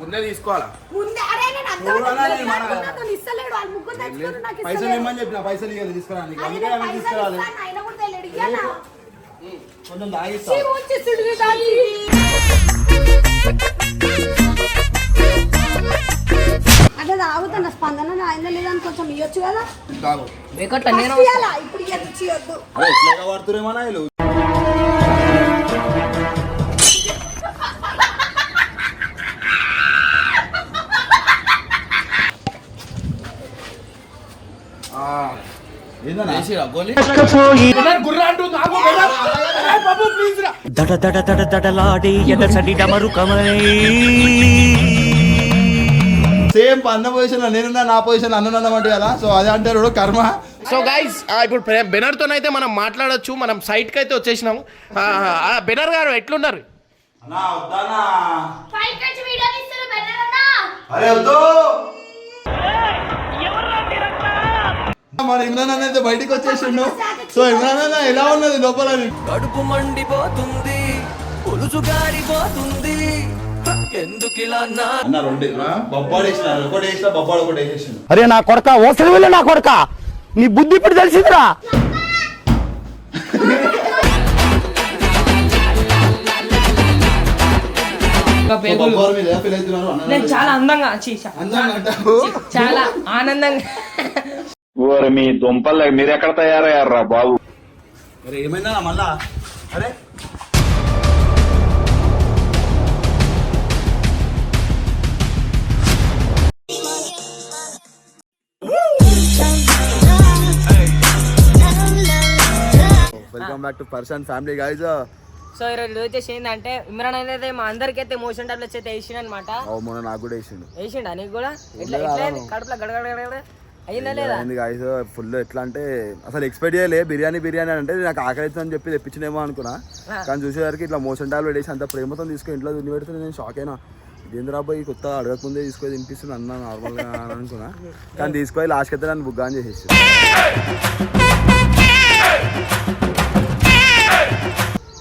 ముందే తీసుకోవాలా పైసలు ఇవ్వమని చెప్పిన పైసలు ఇవ్వాలి తీసుకురాని తీసుకురాలి కొంచెం తాగిస్తా అట్లా తాగుతున్నా స్పందన ఆయన లేదని కొంచెం ఇవ్వచ్చు కదా ఇప్పుడు ఎట్లా పడుతురేమన్నా దడ దడ దడ దడలాడే ఎడసడి డమరుకమై సేమ్ అన్న పొజిషన్ నేనున్నా నా పొజిషన్ అన్నున్నామంటే కదా సో అదే అంటారు కర్మ. సో గైస్ ఇప్పుడు బెనర్ తోనైతే మనం మాట్లాడొచ్చు. మనం సైట్ కి అయితే వచ్చేసినాము. బెనర్ గారు ఎట్లున్నారు? మన ఇమ్రాన్ అన్న అయితే బయటికి వచ్చేసిండు. సో ఇమ్రాన్ అన్న ఎలా ఉన్నది లోపల? కడుపు మండిపోతుంది, పులుసు గారిపోతుంది, ఎందుకిలా అన్న రెండు బొబ్బాడు వేసిన ఒకటి వేసిన బొబ్బాడు ఒకటి వేసేసిండు. అరే నా కొడక ఓసరి వెళ్ళి నా కొడక నీ బుద్ధి ఇప్పుడు తెలిసిందిరా. నేను చాలా అందంగా చాలా ఆనందంగా. మీ దుంపల్ మీరు ఎక్కడ తయారయ్యారా బాబు? అరే ఏమైందా మళ్ళా? అరే welcome back to person family guys. So ఈరోజు వచ్చేసి ఏంటంటే ఇమ్రాన్ అయితే మా అందరికి అయితే మోషన్ టాబ్లెట్స్ అయితే వేసిండు అనమాట. మొన్న నాకు కూడా వేసిండా నీకు కూడా? ఎట్లా కడుపులో గడగడ అయిందా లేదా? గైస్ ఫుల్ ఎట్లా అంటే అసలు ఎక్స్పెక్ట్ చేయలే బిర్యానీ అంటే నాకు ఆకలి అని చెప్పి తెప్పించినేమో అనుకున్నా. కానీ చూసేసరికి ఇట్లా మోషన్ టాబ్లెట్ వేసి అంత ప్రేమతో తీసుకొని ఇంట్లో తిని పెడితే నేను షాక్ అయినా. ఇదేంద్రాబాయి కొత్త అడగకముందే తీసుకొని తినిపిస్తుంది అన్న నార్మల్గా అనుకున్నా. కానీ తీసుకొని లాస్ట్కి అయితే నన్ను బుగ్గా అని చేసేసి.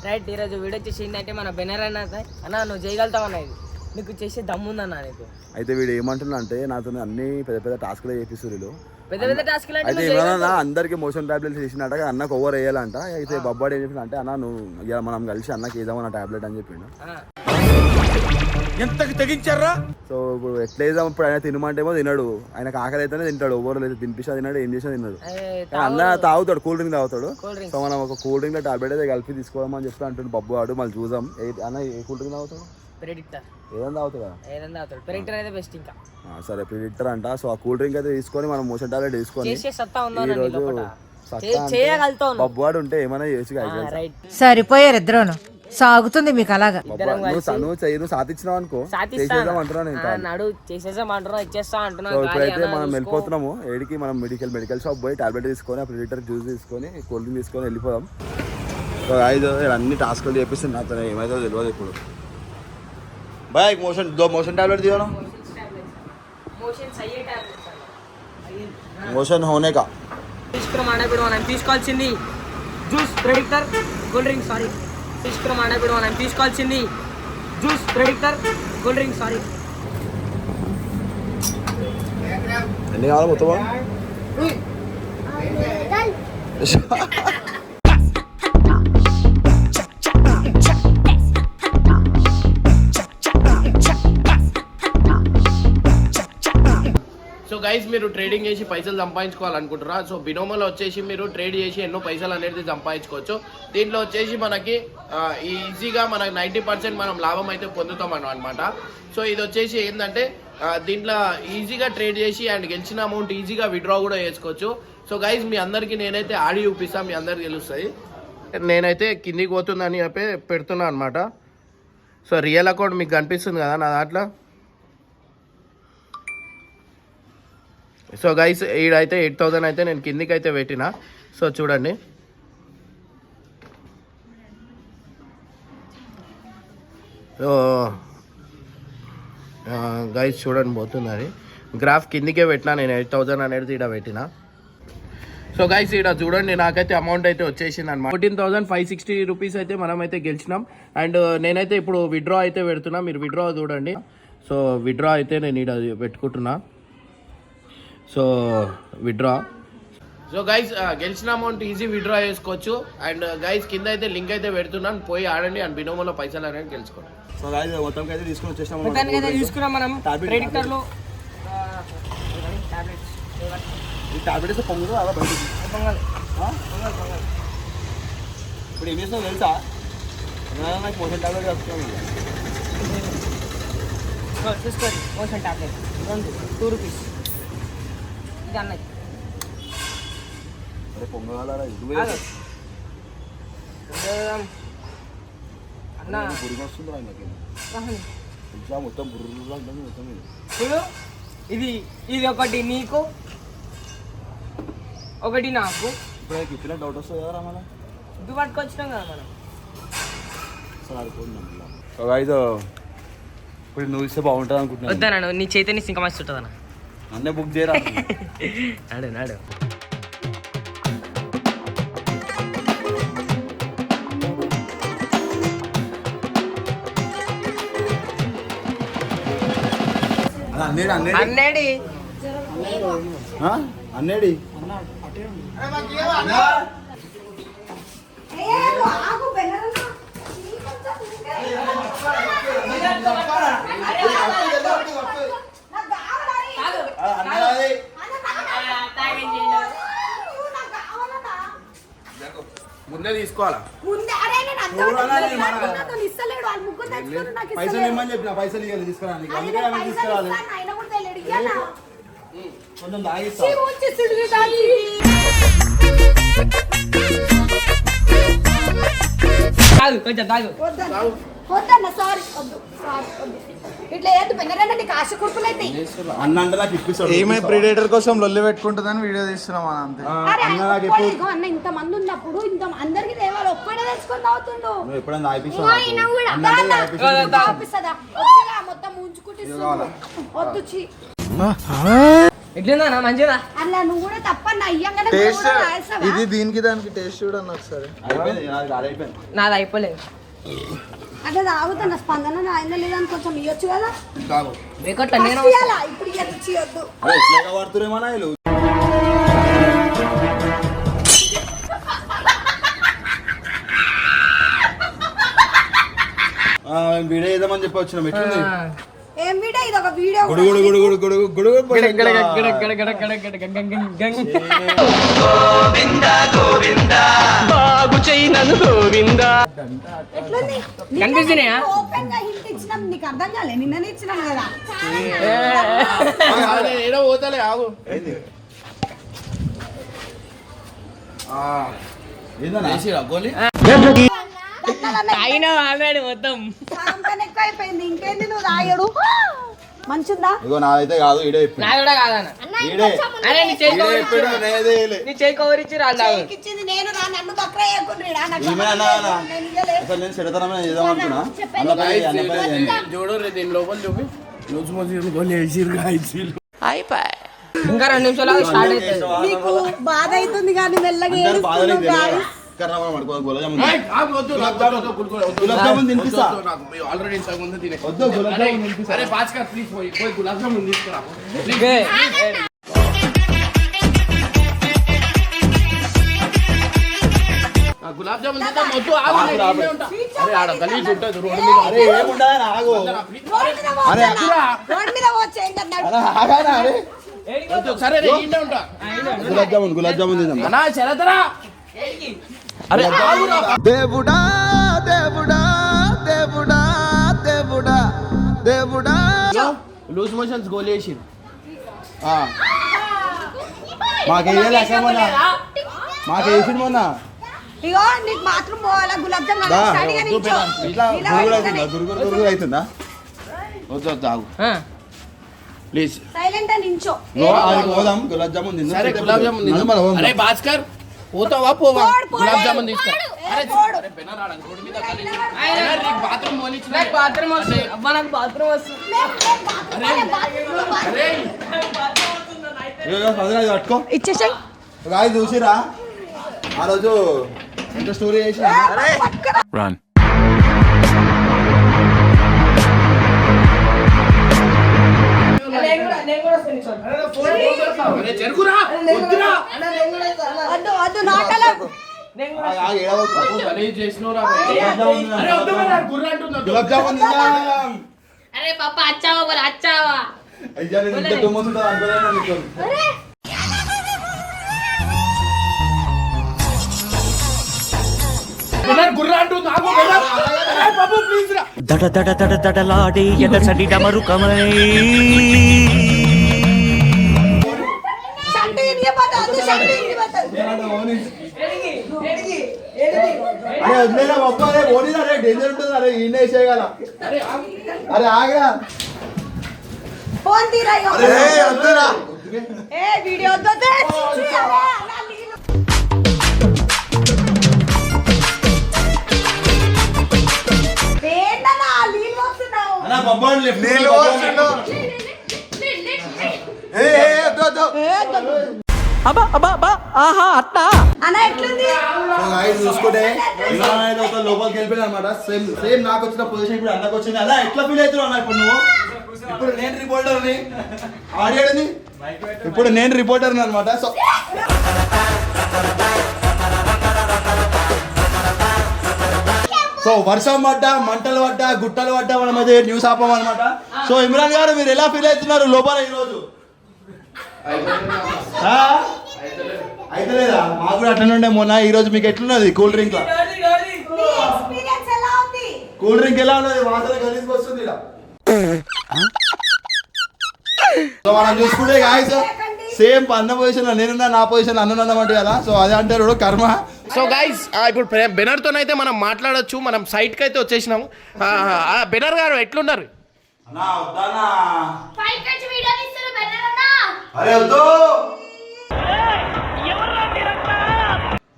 రైట్ ఈరోజు వీడియో వచ్చేసి ఏంటంటే మన బెనర్ అన్న నువ్వు చేయగలుగుతావు అన్న, ఇది నీకు చేసే దమ్ముందన్న నీకు. అయితే వీడు ఏమంటున్నా అంటే నాతో అన్ని పెద్ద పెద్ద టాస్క్లు చేపిస్తారు. పెద్ద టాస్క్ అయితే ఏమన్నా అందరికి మోషన్ టాబ్లెట్స్ వేసినట్ట అన్నకు ఓవర్ వేయాలంట. అయితే బొబ్బాడు ఏం చెప్పిన అంటే అన్న నువ్వు ఇక మనం కలిసి అన్నకి వేద్దామన్న టాబ్లెట్ అని చెప్పిండు. ఎంతకి తెగించారా? సో ఇప్పుడు ఎట్లా వేద్దాం ఇప్పుడు ఆయన తినమంటేమో తినడు, ఆయనకు ఆకలి అయితేనే తింటాడు. ఓవర్ అయితే తినిపిస్తా తిన్నాడు, ఏం చేసినా తిన్నాడు. అన్న తాగుతాడు, కూల్ డ్రింక్ తాగుతాడు. సో మనం ఒక కూల్ డ్రింక్ లో టాబ్లెట్ అయితే కలిపి తీసుకోవడం చెప్పి అంటుండు బొబ్బు వాడు. మళ్ళీ చూద్దాం అన్న ఏ కూల్ డ్రింక్ తాగుతాడు. ఏదైనా తాగుతాడు. సరే ప్రిడిక్టర్ అంట. సో ఆ కూల్ డ్రింక్ అయితే తీసుకొని మనం మోషన్ టాబ్లెట్ తీసుకొని ఈరోజు బొబ్బువాడు ఉంటే ఏమైనా చేసి సరిపోయారు ఇద్దరును. సాగుతుంది మీకు అలాగా. నువ్వు సాధించినావు అనుకో చేసేద్దాం అంటున్నాను. ఇప్పుడైతే మనం వెళ్ళిపోతున్నాము ఏడికి, మనం మెడికల్ షాప్ పోయి టాబ్లెట్ తీసుకొని ఆ ప్రిడిక్టర్ జ్యూస్ తీసుకొని కూల్ డ్రింక్ తీసుకొని వెళ్ళిపోదాం. సో ఐదు అన్ని టాస్క్లు చేపిస్తుంది నాతో, ఏమైతే తెలియదు ఇప్పుడు. బాయ్ మోషన్ టాబ్లెట్ దిగాను మోషన్ హోనే కా తీసుకోవాల్సింది juice predictor cool drink sorry మనం తీసుకోవాల్సింది juice predictor cool drink sorry. ఎన్ని కావాలి మొత్తం? సో గైస్ మీరు ట్రేడింగ్ చేసి పైసలు సంపాదించుకోవాలనుకుంటారా? సో బినోమోలో వచ్చేసి మీరు ట్రేడ్ చేసి ఎన్నో పైసలు అనేది సంపాదించుకోవచ్చు. దీంట్లో వచ్చేసి మనకి ఈజీగా మనకి 90% మనం లాభం అయితే పొందుతాం అనమాట. సో ఇది వచ్చేసి ఏంటంటే దీంట్లో ఈజీగా ట్రేడ్ చేసి అండ్ గెలిచిన అమౌంట్ ఈజీగా విత్డ్రా కూడా చేసుకోవచ్చు. సో గైస్ మీ అందరికీ నేనైతే ఆడి చూపిస్తాను, మీ అందరికి తెలుస్తుంది. నేనైతే కిందికి పోతుందని చెప్పి పెడుతున్నా అనమాట. సో రియల్ అకౌంట్ మీకు కనిపిస్తుంది కదా నా దాంట్లో. సో గైస్ ఈడైతే 8,000 అయితే నేను కిందికి అయితే పెట్టిన. సో చూడండి గైస్ చూడండి పోతున్నది గ్రాఫ్ కిందికే పెట్టినా నేను 8,000 అనేది ఈడ పెట్టిన. సో గైస్ ఈడ చూడండి నాకైతే అమౌంట్ అయితే వచ్చేసింది అనమాట. 14,560 రూపీస్ అయితే మనం అయితే గెలిచినాం. అండ్ నేనైతే ఇప్పుడు విత్డ్రా అయితే పెడుతున్నా, మీరు విత్డ్రా చూడండి. సో విత్డ్రా అయితే నేను ఇక్కడ పెట్టుకుంటున్నా. So withdraw. సో గైస్ గెలిచిన అమౌంట్ ఈజీ విత్డ్రా చేసుకోవచ్చు. అండ్ గైస్ కింద అయితే లింక్ అయితే పెడుతున్నాను, పోయి ఆడండి అండ్ బినోమోలో పైసలు అనేది గెలుచుకోండి. సో గైస్ మొత్తంకి అయితే తీసుకొని వచ్చేసాం. మొత్తానికి అయితే తీసుకున్నాం మనం ప్రెడిక్టర్లో. ఈ టాబ్లెట్ ఇస్తే పొంగుదు అలా బయటికి పొంగల్. ఇప్పుడు ఏం చేస్తావు తెలుసా? నాకు మోషన్ టాబ్లెట్ వస్తున్నాను. తీసుకోండి మోషన్ టాబ్లెట్ 2 రూపీస్. ఇది అన్నది. అరే పొంగలారా ఇది అన్న పురుగు వస్తుంది రా నాకు. ఇంకా మొత్తం బుర్రలా ఉంటుంది మొత్తం. చూడు ఇది ఒకటి నీకు ఒకటి నాకు. ఇప్పుడు ఇచ్చిన డౌట్ వస్తుంది కదా మన ఇది పట్టుకొచ్చినాం కదా మనం. సరే అనుకుంటున్నాం. సో గైస్ ఇప్పుడు నువ్వు ఇస్తే బాగుంటుంది అనుకుంటున్నాను. వద్దాను నీ చేతిని ఇంకా మస్తు ఉంటుంది అన్న. అన్నీ బుక్ చేయరా. నాడు అన్నేడి అన్నేడి అన్నేడి ఆగు బెల్లరన్నా. ముందే తీసుకోవాలా? పైసలు ఇమ్మని చెప్పిన పైసలు ఇవ్వాలి తీసుకురానికి. అందుకే ఆమె తీసుకురాలి. కొంచెం తాగిస్తా. కొంచెం తాగు. వద్దన్న సారీ వద్దు ఇట్లా ఏది పెన్నరన్న నీకు ఆశ కుర్పులైతే అన్న అంటే నాకు ఇప్పిస్తాడు. ఏమై ప్రిడేటర్ కోసం లొల్లి పెట్టుకుంటుందని వీడియో తీస్తున్నాం అని అంతే. అన్న నాకు ఎప్పుడు అన్న ఇంత మంది ఉన్నప్పుడు ఇంత అందరికి దేవాలి ఒక్కడే తెచ్చుకొని తాగుతుండు. నువ్వు ఎప్పుడైనా తాగిపిస్తావు. మొత్తం ముంచుకుంటే వద్దు చి ఎట్లుందా మంచిగా అలా నువ్వు కూడా తప్పన్న అయ్యంగానే టేస్ట్ ఇది దీనికి దానికి టేస్ట్ చూడండి ఒకసారి. నాది అయిపోలేదు. అంటే తాగుతున్న స్పందన ఆయన లేదని కొంచెం ఇవ్వచ్చు కదా. నేను ఇప్పుడు ఇవ్వద్దు. ఎట్లాగా వాడుతురేమన్నా వీళ్ళు. వీడియో ఏదామని చెప్పి వచ్చినాం. ఎట్లుంది ఏం వీడియో? ఇది ఒక వీడియో. గుడుగుడు గుడుగుడు గుడుగు గుడుగు కనిపిస్తున్నాయా? ఓపెన్ గా హింట్ ఇచ్చినాం నీకు అర్థం కాలే. నిన్ననే ఇచ్చినాం కదా. ఏదో పోతలే ఆగు. గోలీ అయినా ఆల్రెడీ మొత్తం సగం కన్నా ఎక్కువ అయిపోయింది. ఇంకేంది నువ్వు తాగడు మంచిదా? ఇగో నాదైతే కాదు. ఈడే నా కూడా కాదన్న. ఈడే అరే నీ చేయి నీ చేయి కవరిచ్చి రాదు. ఇచ్చింది నేను రా. నన్ను బక్రా చేయకుండ్రీడా. నేను చెడతనమే చేద్దాం అనుకున్నా. చూడు దీని లోపల చూపి లూజ్ మోషన్ గోలీ వేసిర్రు అయిపోయి. ఇంకా 2 నిమిషాలు స్టార్ట్ అవుతుంది. నీకు బాధ అవుతుంది కానీ మెల్లగా ఆల్రెడీ అరే భాస్కర్ ప్లీజ్ పోయి గులాబ్ జామున్ తీసుకురా. గులాబ్ జామున్ వద్దు. అరే ఆడ గలీజ్ ఉంటుంది రోడ్డు మీద. అరే ఏముండదు ఆగు. రోడ్ మీద వచ్చే సరే ఉంటా. గులాబ్ జామున్ తిందాం. అన్నా చరతరా. అరే దేవుడా దేవుడా దేవుడా దేవుడా దేవుడా. లూజ్ మోషన్స్ గోలీ వేసిర్రు. మాకేయాలి అసలు మొన్న మాకేసిండు మొన్న. ఇగో నీకు బాత్రూమ్ పోవాలా? గులాబ్ జామ్ ఇట్లా గురుగురు అవుతుందా? వద్దు ఆగు ప్లీజ్. సైలెంట్ గా నించో. పోదాం గులాబ్ జామున్ తిందాం. సరే గులాబ్ జామున్ తిందాం. అరే భాస్కర్ పోతావా పోవా? గులాబ్ జామున్ తీసుకో. బాత్రూమ్ బాత్రూమ్ వస్తుంది. అబ్బా నాకు బాత్రూమ్ వస్తుంది. పట్టుకో ఇచ్చేసాయి. రాయి చూసిరా ఆ రోజు ఎంత స్టోరీ చేసి. అరే జరుగురా వద్దురా. వద్దు వద్దు నాటలో భలే చేసినవురా భయ్. అరే వద్దు మరి, నాకు గుర్ర అంటుంది, వద్దు. గులాబ్ జామున్ తిన్నా अरे पापा अच्छा हुआ बोला अच्छा हुआ అయ్యా నేను ఇంత దుమ్ముతుంటా అనుకోలేను నీకు. నాకు గుర్ర అంటుంది, ఆగు బెనర్. అరే బాబు ప్లీజ్ రా. దడ దడ దడ దడలాడే ఎదసడి డమరుకమై शक्ति नहीं पता तू शक्ति नहीं पता అరే వదిలేరా బాబు, అరే ఓడిరా, అరే డేంజర్ ఉంటుంది, అరే ఈయన వేసేయగల. అరే ఆగరా. फोन दी रही हो అరే వద్దురా. ए वीडियो तो दे अरे अला लीलो వేണ്ട నా లీల్ వస్తున్నావు అన్న బొబ్బాడు లెఫ్ట్ నీళ్ళు వస్తుండు. ఏ వద్దు వద్దు. అన్న ఎట్లుంది సో గాయ్స్ చూసుకుంటే ఇలా అయితే ఒక లోపలికి వెళ్ళిపోయాడు అనమాట. సేమ్ నాకు వచ్చిన పొజిషన్ ఇప్పుడు అన్నకు వచ్చింది. అలా ఎట్లా ఫీల్ అవుతున్నావు అన్న ఇప్పుడు నువ్వు? ఇప్పుడు నేను రిపోర్టర్ని, ఆడియోని ఇప్పుడు నేను రిపోర్టర్ని అనమాట. సో వర్షం పడ్డా, మంటలు పడ్డా, గుట్టలు పడ్డా మనం అయితే న్యూస్ ఆపం అనమాట. సో ఇమ్రాన్ గారు మీరు ఎలా ఫీల్ అవుతున్నారు లోపల ఈరోజు? అయితే లేదా మాకు కూడా అట్లనే ఉండే మొన్న. ఈ రోజు మీకు ఎట్లున్నది కూల్ డ్రింక్? నీ ఎక్స్‌పీరియన్స్ ఎలా ఉంది కూల్ డ్రింక్ ఎలా ఉన్నది? వాసన గలీజ్గా వస్తుంది ఇలా. సో మనం చూసుకుంటే గాయస్ సేమ్ అన్న పొజిషన్ లో నేనున్నా, నా పొజిషన్ అన్నమాట కదా. సో అదే అంటారు కర్మ. సో గైస్ ఇప్పుడు బెనర్ తోనైతే మనం మాట్లాడొచ్చు. మనం సైట్ కి అయితే వచ్చేసినాము. బెనర్ గారు ఎట్లున్నారు? ఫైల్ కట్ వీడియో తీస్తారు బెన్నరన్నా అరే వద్దు.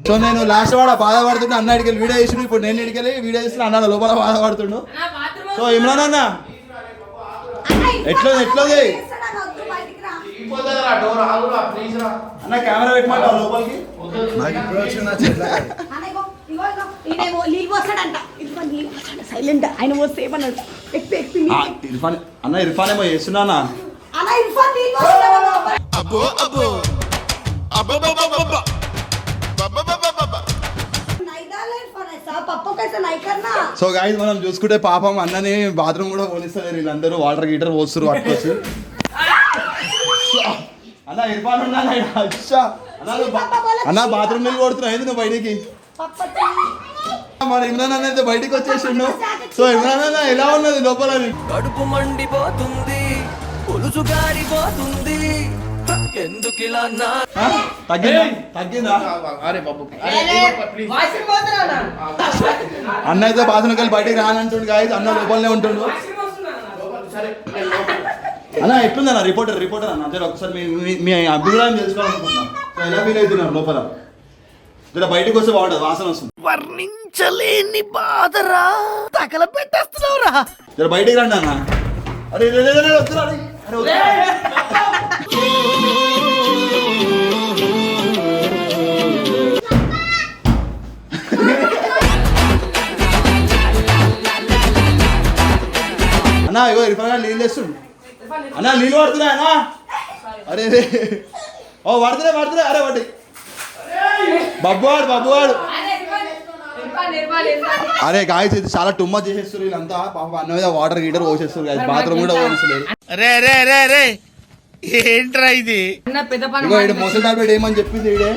సో నేను లాస్ట్ వాడ బాధపడుతుంటే అన్న ఇడికెళ్ళి వీడియో చేసిన, ఇప్పుడు నేను ఇడికెళ్ళి వీడియో చేసిన అన్న లోపల బాధపడుతుండు. సో ఇమ్రాన్ అన్న ఎట్లా ఎట్లది అన్న కెమెరా పెట్టమంటావు లోపలికి? సైలెంట్ ఆయన వస్తే ఏమన్నాడు ఇర్ఫాన్ అన్న, ఇర్ఫాన్ ఏమో చేస్తున్నా అలా ఇర్ఫాన్ నీళ్ళు వస్తున్నాడు పప్పు కైసా నై కర్నా సో గాయస్ మనం చూసుకుంటే పాపం అన్నని బాత్రూమ్ కూడా పోనిస్తలేరు వీళ్ళందరూ. వాటర్ గీటర్ పోస్తారు పట్టుకొచ్చి. అన్న ఇర్ఫాన్ ఉన్నా అన్న బాత్రూమ్ నీళ్ళు కొడుతున్నావు ఏంది నువ్వు బయటికి? మన ఇమ్రాన్ అన్న అయితే బయటికి వచ్చేసిండు. సో ఇమ్రాన్ అన్న ఎలా ఉన్నది లోపల? కడుపు మండిపోతుంది పులుసు గారిపోతుంది ఎందుకిలా నా తగ్గిందా? తగ్గిందా? అరే బాబు ప్లీజ్. అన్న అయితే బాత్రూమ్ వెళ్ళి బయటికి రానంటుండు గాయస్. అన్న లోపలనే ఉంటుండు. అన్న ఎట్లుందన్న రిపోర్టర్ అన్న జర ఒకసారి మీ అభిప్రాయం తెలుసుకోవాలనుకుంటున్నా. సో ఎలా ఫీల్ అవుతున్నారు లోపల? జర బయటకు వస్తే బాగుంటుంది, వాసన వస్తుంది. వర్ణించలేని బాధరా తగల పెట్టేస్తున్నావురా. జర బయటికి రండి అన్న. అరే వద్దురా, అరే వద్దురా. అన్నా ఇగో ఇర్ఫాన్ గారు నీళ్ళు వేస్తుండు. అన్నా నీళ్ళు పడుతున్నాయి అన్నా. అరే ఓ పడుతున్నాయి. అరే పడి బబ్బువాడు. అరే గాయస్ ఇది చాలా టుమ్మా చేసేస్తారు వీళ్ళంతా. పాప అన్న మీద వాటర్ హీటర్ పోసేస్తారు గాయస్. బాత్రూమ్ కూడా పోనిస్తలేదు. రే ఏంట్రా ఇది? పెద్ద పని ఇగో ఇడు మొసలి టాబ్లెట్ ఏమని చెప్పింది ఈడే.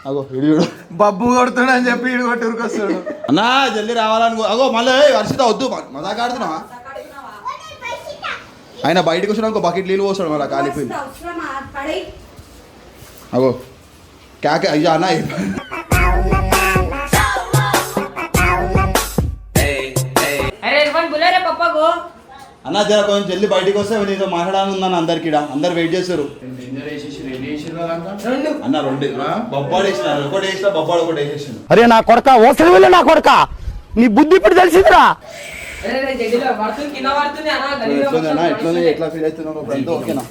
అగో ఇడు బబ్బు కొడుతున్నా అని చెప్పి ఇడు కొట్టుకు వస్తాడు. అన్నా జల్దీ రావాలని. అగో మళ్ళీ వర్షిత వద్దు, మజాక్ ఆడుతున్నావా? ఆయన బయటకు వచ్చినా బకెట్ నీళ్ళు పోస్తాడు మళ్ళీ కాలిపోయింది. అగో క్యాక అయ్యా అన్న. अरे इरफान बुला रे पापा को అన్న జర కొంచెం జల్దీ బయటకు వస్తే నీతో మాట్లాడాలని ఉందని అందరికి అందరు వెయిట్ చేస్తారు. అన్న రెండు బొబ్బాడు వేసినారు. ఒకటి వేసినా బొబ్బాడు ఒకటి వేసేసాను. అరే నా కొడక ఓసలి వెళ్ళి నా కొడక నీ బుద్ధి ఇప్పుడు తెలిసిందిరా. अरे रे जल्दी वार्तुन किना वार्तुन आना ఎట్లా ఎట్లా ఫీల్ అవుతున్నావు అంతా ఓకేనా?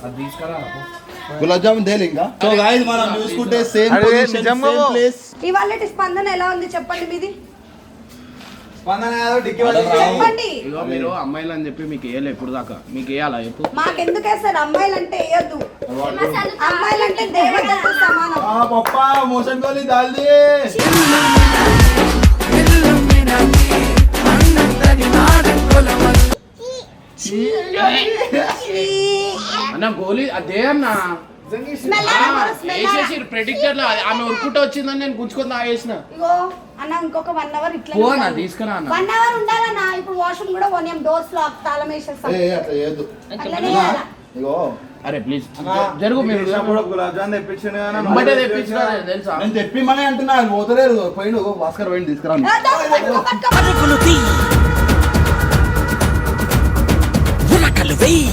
గులాబ్ జామున్ తేలి ఇంకా. సో గాయ్స్ మనం చూసుకుంటే సేమ్ పొజిషన్ సేమ్ ప్లేస్. ఇవాళ స్పందన ఎలా ఉంది చెప్పండి మీది? చెప్పండి. ఇగో మీరు అమ్మాయిలు అని చెప్పి మీకు వేయాలి ఎప్పుడు దాకా మీకు వేయాలా చెప్పు. మాకెందుకు వేస్తారు అమ్మాయిలంటే వేయద్దు. అమ్మాయిలంటే దేవతతో సమానం. పప్పా మోషన్ కోలి దాల్ది అన్న గోలీ అదే అన్న వేసేసి ప్రెడిక్టర్ లో ఆమె ఉరుకుంటూ వచ్చిందని నేను గుంజుకొని తాగేసిన. ఇగో అన్న ఇంకొక 1 అవర్ ఇట్లా పో అన్న తీసుకురా అన్న. 1 అవర్ ఉండాలన్నా. ఇప్పుడు వాష్రూమ్ కూడా పోనీయం. డోర్స్ లో తాళం వేసేస్తాం. అట్లా చేయొద్దు. అట్లనే చేయాలా? ఇగో అరే ప్లీజ్ జరుగు మీరు గులాబ్ జామ్ తెప్పించాను వెంబడే తెప్పించినా తెలుసా. నేను తెప్పిమని అంటున్నా పోతలేరు. పోయిండు భాస్కర్ పోయిండు తీసుకురా. అరుగులు తీ ఉరకలు వెయ్యి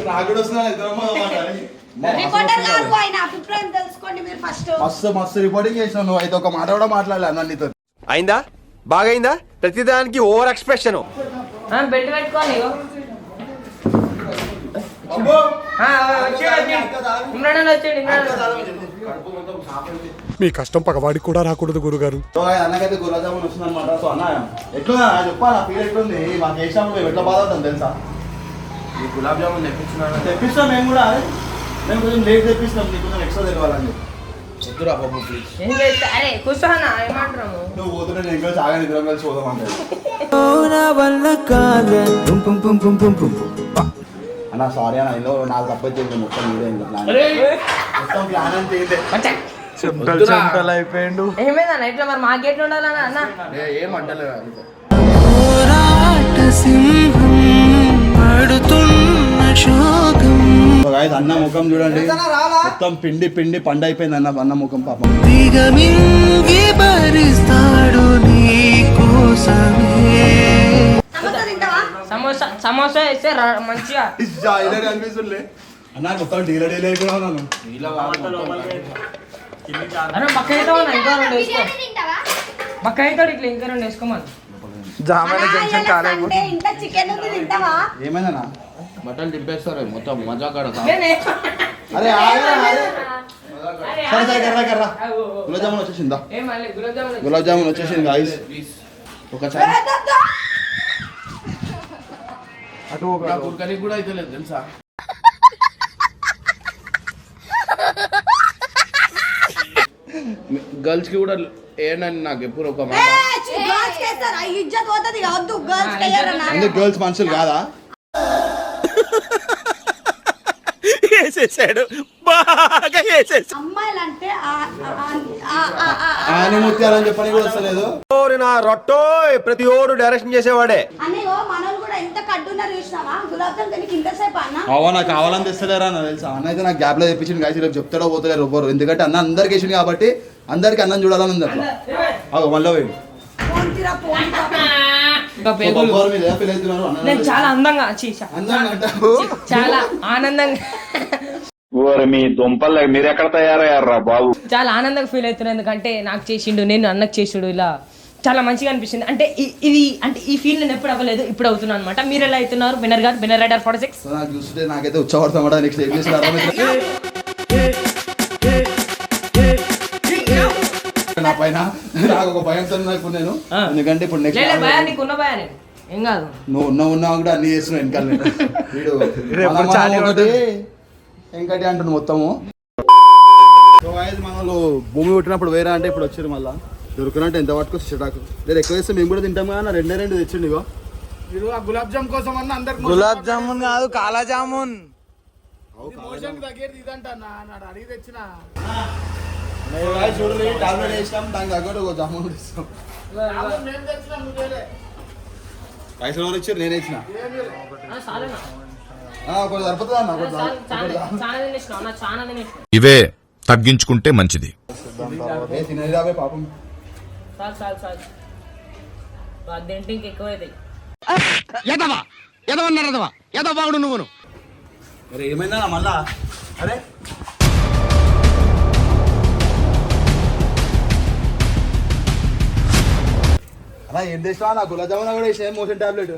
నాకు కూడా వస్తున్నా నిద్ర రిపోర్టర్ గారు ఆయన అభిప్రాయం తెలుసుకోండి మీరు ఫస్ట్. మస్తు మస్తు రిపోర్టింగ్ చేసినావు నువ్వు. అయితే ఒక మాట కూడా మాట్లాడలే అన్న నీతో. అయిందా బాగైందా ప్రతిదానికి ఓవర్ ఎక్స్ప్రెషన్ బెడ్ పెట్టుకోని ఇమ్రాన్ వచ్చాడు. మీ కష్టం పగవాడికి కూడా రాకూడదు గురుగారు. సో అన్నకైతే గులాబ్ జామున్ వస్తుంది అనమాట. సో అన్న ఎట్లుందా చెప్పాలా ఫీల్ ఎట్లుంది మాకు వేసినప్పుడు మేము ఎట్లా బాధపడతాం తెలుసా. ఈ గులాబ్ జామున్ తెప్పించిన తెప్పిస్తాం మేము కూడా. మేము కొంచెం లేట్ తెప్పిస్తాం నీకు కొంచెం ఎక్స్ట్రా తెలియాలని. చెప్తురా బాబు ప్లీజ్. ఏం చేస్తా అరే కూర్చోనా ఏమంటాము. నువ్వు పోతుంటే నేను కలిసి ఆగా నిద్రం కలిసి పోదాం అంటే అన్న సారీ అన్న ఇందులో నాకు తప్పైతే మొత్తం మీరే మొత్తం ప్లాన్ అంటే ఏంటే చెంటలు అయిపోయిండు. ఏమైందన్న ఇట్లా మరి మా గేట్లు ఉండాలన్నా అన్న. ఏమంటలేదు అన్న ముఖం చూడండి మొత్తం పిండి పిండి పండు అయిపోయింది అన్న. అన్న ముఖం పాపం సమోసా సమోసా వేస్తే మంచిగా అనిపిస్తుండే అన్న మొత్తం డీల డీల్ అయిపోయినా. అరే బక్క అయితే ఇంకా 2 వేసుకో. బక్క అవుతాడు ఇట్లా ఇంకా 2 వేసుకోమని. అంటే ఇంత చికెన్ ఉంది తింటావా? ఏమైందన్నా బట్టలు తిప్పేస్తారు మొత్తం మజా కాడ. అరే సరే సరే కర్రా కర్రా గులాబ్ జామున్ వచ్చేసిందా. గులాబ్ జామున్ వచ్చేసింది గాయస్. ప్లీజ్ ఒకసారి నాకు ఉడకనికి కూడా అయితే లేదు తెలుసా. గర్ల్స్ కి కూడా ఏనని నాకు ఎప్పుడు ఒక మాట. గర్ల్స్ కేస్తారు ఇజ్జత్ పోతది వద్దు. గర్ల్స్ కేయరన్నా. ఎందుకు గర్ల్స్ మనుషులు కాదా. వేసేసాడు బాగా వేసేసాడు. అమ్మాయిలంటే ముత్యాలని చెప్పని కూడా వస్తలేదు. నా రొట్టో ప్రతి ఓడు డైరెక్షన్ చేసేవాడే. అన్నయ్యో మనోళ్ళు కూడా ఎంత కట్టున్నారు చూసినావా. గులాబ్ జామ్ తినికి ఇంతసేపు అన్న. అవునా కావాలని తెస్తలేరా అన్న తెలుసా. అన్న అయితే నాకు గ్యాప్ లో తెప్పించింది గాయస్. రేపు చెప్తాడో పోతలేరు ఎవ్వరు. ఎందుకంటే అన్న అందరికి వేసింది కాబట్టి అందరికి అన్నం చూడాలని ఉంది అట్లా. మళ్ళీ పోయింది. నేను చాలా అందంగా చాలా ఆనందంగా మీ దుంపలు మీరెక్కడ తయారయ్యారా బాబు. చాలా ఆనందంగా ఫీల్ అవుతున్నాను. ఎందుకంటే నాకు చేసిండు, నేను అన్నకు చేసిండు. ఇలా చాలా మంచిగా అనిపిస్తుంది. అంటే ఇది అంటే ఈ ఫీల్ నేను ఎప్పుడు అవ్వలేదు, ఇప్పుడు అవుతున్నాను అనమాట. మీరు ఎలా అవుతున్నారు బెనర్ గారు? బెనర్ రైడర్ 46 నాకు చూస్తుంటే నాకైతే ఉచ్చబడతామాట. నెక్స్ట్ ఏం చేసి నా పైన నాకు ఒక భయం ఇప్పుడు నేను. ఎందుకంటే ఇప్పుడు నెక్స్ట్ భయా నీకున్న భయా నేను ఏం కాదు. నువ్వు ఉన్నా కూడా అన్ని చేస్తున్నావు వెనకాల. వీడు వెంకటి అంటున్నాడు మొత్తము. మనలు భూమి పుట్టినప్పుడు వేరే అంటే ఇప్పుడు వచ్చారు మళ్ళీ దొరికినట్టు ఎంత పట్టుకొచ్చి చిటాకు. లేదు ఎక్కువ వేస్తే మేము కూడా తింటాం కదా. 2 తెచ్చిండు. ఇగో గులాబ్ జామ్ కోసం అన్న అందరు. గులాబ్ జామున్ కాదు కాలా జామున్. దగ్గర ఇదంట అడిగి తెచ్చిన చూడండి టాబ్లెట్ వేసినాం దానికి తగ్గట్టు ఒక జామున్ కూడా ఇస్తాం. పైసలు ఎవరు ఇచ్చారు? నేనే ఇచ్చిన. ఒకటి సరిపోతుందా అన్న? ఇవే తగ్గించుకుంటే మంచిది. తినేది పాపం. అరే ఏమైందా మళ్ళా? అరే అలా ఏం చేసినా నా గులాబ్ జామున్ కూడా వేసే మోషన్ టాబ్లెట్.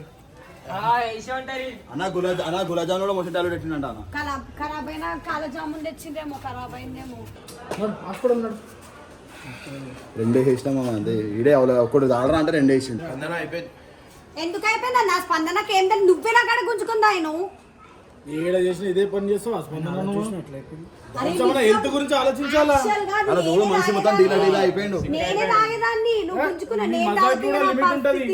అన్న గులాబ్ జామున్ కూడా మోషన్ టాబ్లెట్ పెట్టిండంట అన్న. ఖరాబ్ అయినా కాల జామున్ తెచ్చిందేమో, ఖరాబ్ అయిందేమో. రెండే వేసినామా అంతే. ఈడే ఒకటి తాగరా అంటే రెండే వేసిండు. స్పందన అయిపోయింది. ఎందుకు అయిపోయింది అన్న? స్పందనకి ఏం తెలియదు, నువ్వే నా కాడ గుంజుకుందా ఆయన. ఏడ చేసిన ఇదే పని చేస్తావు హెల్త్ గురించి ఆలోచించాలా? అలా చూడు మనిషి మొత్తం డీలా అయిపోయిండు. నేనే తాగేదాన్ని, నువ్వు గుంజుకున్నా. నేను తాగితే